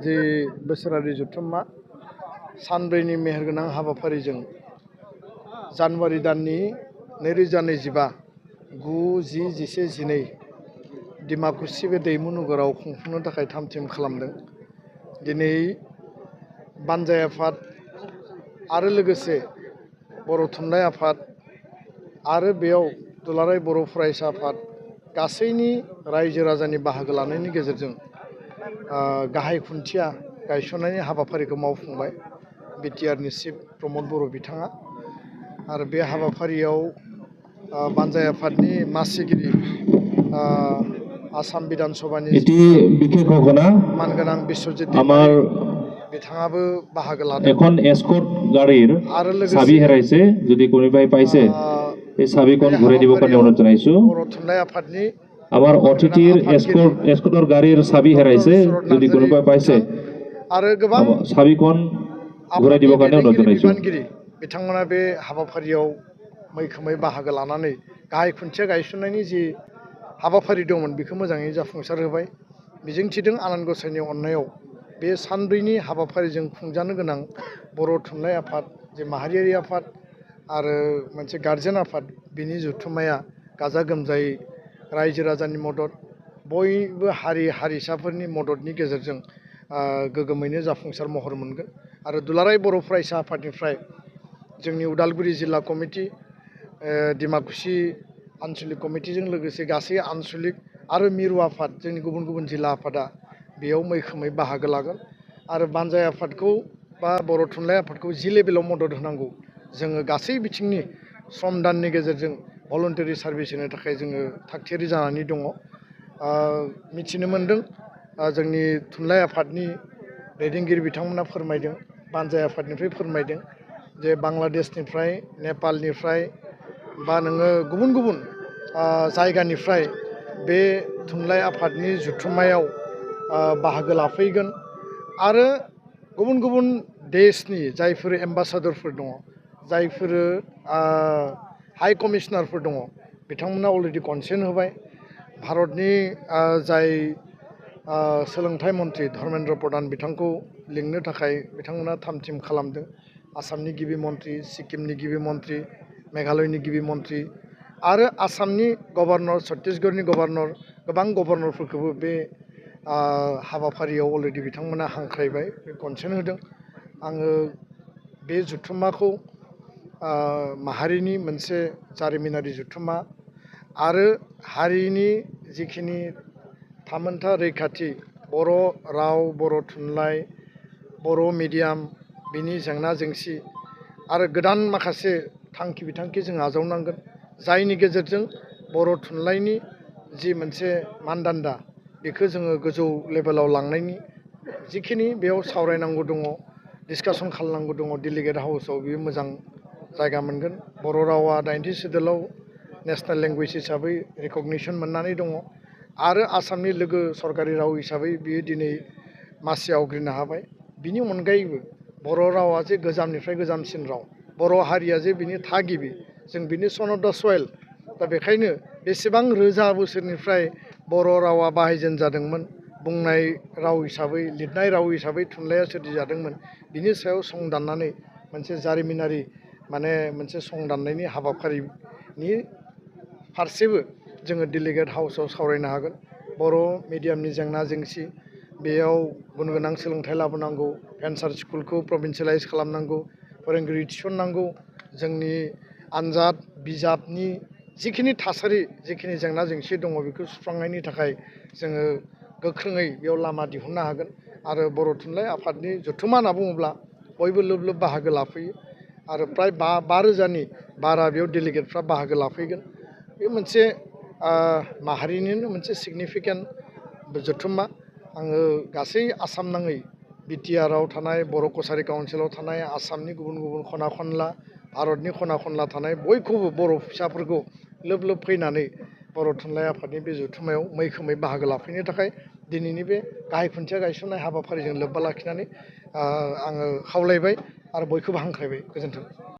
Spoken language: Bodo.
जे बोसोरारि जथुम्मा सानब्रैनि मेहेरगोनां हाबाफारिजों जानुवारि दाननि 2025 9, 10, 11, 12 डिमाकुसि बे दैमु नोगोराव खुंफुंनो थाखाय थाम-थिम खालामदों। दिनै बानजाय आफाद आरो लोगोसे बर' थुनलाइ आफाद आरो बेयाव दुलाराय बर' फरायसा आफाद गासैनि रायजो राजानि बाहागो लानायनि गेजेरजों गाहाय खुन्थिया गायसननायनि हाबाफारिखौ मावफुंबाय बिटिआरनि चिफ प्रमद बर' बिथाङा। आरो बे हाबाफारियाव बानजाय आफादनि मासिगिरि आसाम बिधान सभानि मानगोनां बिश्वजित दैमारि बिथाङाबो बाहागो लादों। এখন এসকৰ্ট গাড়ীৰ চাবি হেৰাইছে, যদি কোনোবাই পাইছে এই চাবিখন ঘূৰাই দিব কাৰণে অনুৰোধ জনাইছো। बर' थुनलाइ आफादनि আমাৰ অতিথিৰ এসকৰ্টৰ গাড়ীৰ চাবি হেৰাইছে, যদি কোনোবাই পাইছে आरो गोबां চাবিখন ঘূৰাই দিব কাৰণে অনুৰোধ জনাইছো। बिथांमोना बे हाबाफारियाव मैखोमै बाहागो लानानै गाहाय खुन्थिया गायसननायनि जि हाबाफारि दंमोन बेखौ मोजाङै जाफुंसार होबाय। मिजिंथिदों आनान गसाइनि अननायाव बे सानब्रैनि हाबाफारिजों खुंजानो गोनां बर' थुनलाइ आफाद, जे माहारियारि आफाद आरो मोनसे गार्जेन आफाद, बिनि जथुम्माया गाजा गोमजायै रायजो राजानि मदद, बयबो हारि हारिसाफोरनि मददनि गेजेरजों गोगोमैनो जाफुंसार महर मोनगोन। आरो दुलाराय बर' फरायसा आफादनिफ्राय जोंनि उदालगुरि जिल्ला कमिटि, डिमाकुसि आन्चलिक कमिटिजों लोगोसे गासै आन्चलिक आरो मिरु आफाद, जोंनि गुबुन गुबुन जिल्ला आफादा बेयाव मैखोमै बाहागो लागोन। आरो बानजाय आफादखौ बा बर' थुनलाइ आफादखौ जि लेभेलाव मदद होनांगौ, जोङो गासै बिथिंनि श्रम दाननि गेजेरजों भलन्टारि सार्भिस होनो थाखाय जोङो थागथियारि जानानै दङ। मिथिनो मोन्दों जोंनि थुनलाइ आफादनि दैदेनगिरि बिथांमोना फोरमायदों, बानजाय आफादनिफ्राय फोरमायदों जे बांलादेशनिफ्राय, नेपालनिफ्राय बा नोङो गुबुन गुबुन जायगानिफ्राय बे थुनलाइ आफादनि जथुम्मायाव बाहागो लाफैगोन। आरो गुबुन गुबुन देशनि जायफोर एम्बासादरफोर दङ, जायफोर हाइ कमिसनारफोर दङ, बिथांमोना अलरेडि कनसेन्ट होबाय। भारतनि जाय सोलोंथाइ मन्त्रि धर्मेन्द्र प्रधान बिथांखौ लिंनो थाखाय बिथांमोना थाम-थिम खालामदों। आसामनि गिबि मन्त्रि, सिक्किमनि गिबि मन्त्रि, मेघालयनि गिबि मन्त्रि आरो आसामनि गभर्नर, छत्तीसगढ़नि गभर्नर, गोबां गभर्नरफोरखौबो बे हाबाफारियाव अलरेडि बिथांमोना हांख्रायबाय, कनसेन्ट होदों। आङो बे जथुम्माखौ माहारिनि मोनसे जारिमिनारि जथुम्मा आरो हारिनि जिखिनि थामोन्था रैखाथि, बर' राव, बर' थुनलाइ, बर' मिडियाम, बिनि जेंना जेंसि आरो गोदान माखासे थांखि बिथांखि जों आजावनांगोन, जायनि गेजेरजों बर' थुनलाइनि जि मोनसे मानदान्दा बेखौ जोङो गोजौ लेभेलाव लांनायनि जिखिनि बेयाव सावरायनांगौ दङ, डिसकासन खालामनांगौ दङ, डेलिगेट हाउसआव बेयो मोजां जायगा मोनगोन। बर' रावा 90 सिडिउलाव नेसनेल लेंगुवेज हिसाबै रिकगनिसन मोननानै दङ आरो आसामनि लोगो सरकारि राव हिसाबै बियो दिनै मासि आवग्रिनो हाबाय। बिनि अनगायैबो बर' रावा जे गोजामनिफ्राय गोजामसिन राव, बर' हारिया जे बिनि थागिबि, जों बिनि सन अफ दा सयल। दा बेखायनो बेसेबां रोजा बोसोरनिफ्राय बर' रावा बाहायजेनजादोंमोन, बुंनाय राव हिसाबै, लिरनाय राव हिसाबै थुनलाइया सोरजिजादोंमोन, बिनि सायाव सं दाननानै मोनसे जारिमिनारि मोनसे सं दाननायनि हाबाफारिनि फारसेबो जोङो डेलिगेट हाउसआव सावरायनो हागोन। बर' मिडियामनि जेंना जेंसि, बेयाव गुन गोनां सोलोंथाइ लाबोनांगौ, भेन्सार स्कुलखौ प्रभिन्सियेलाइज खालामनांगौ, फोरोंगिरि थिसननांगौ, जोंनि आनजाद बिजाबनि जिखिनि थासारि, जिखिनि जेंना जेंसि दङ बेखौ सुस्रांनायनि थाखाय जोङो गोख्रोङै बेयाव लामा दिहुननो हागोन। आरो बर' थुनलाइ आफादनि जथुम्मा होनना बुङोब्ला बयबो लोब लोब बाहागो लाफैयो आरो फ्राय 5,000नि बारा बेयाव डेलिगेटफ्रा बाहागो लाफैगोन। बे मोनसे माहारिनिनो मोनसे सिगनिफिकेन्ट जथुम्मा। आङो गासै आसाम नाङै बिटिआरआव थानाय, बर' कसारि काउन्सिलाव थानाय, आसामनि गुबुन गुबुन खना खनला, भारतनि खना खनला थानाय बयखौबो बर' फिसाफोरखौ लोब लोब फैनानै बर' थुनलाइ आफादनि बे जथुम्मायाव मैखोमै बाहागो लाफैनो थाखाय दिनैनि बे गाहाय खुन्थिया गायसननाय हाबाफारिजों लोब्बा लाखिनानै आङो खावलायबाय आरो बयखौबो हांख्रायबाय। गोजोन्थों।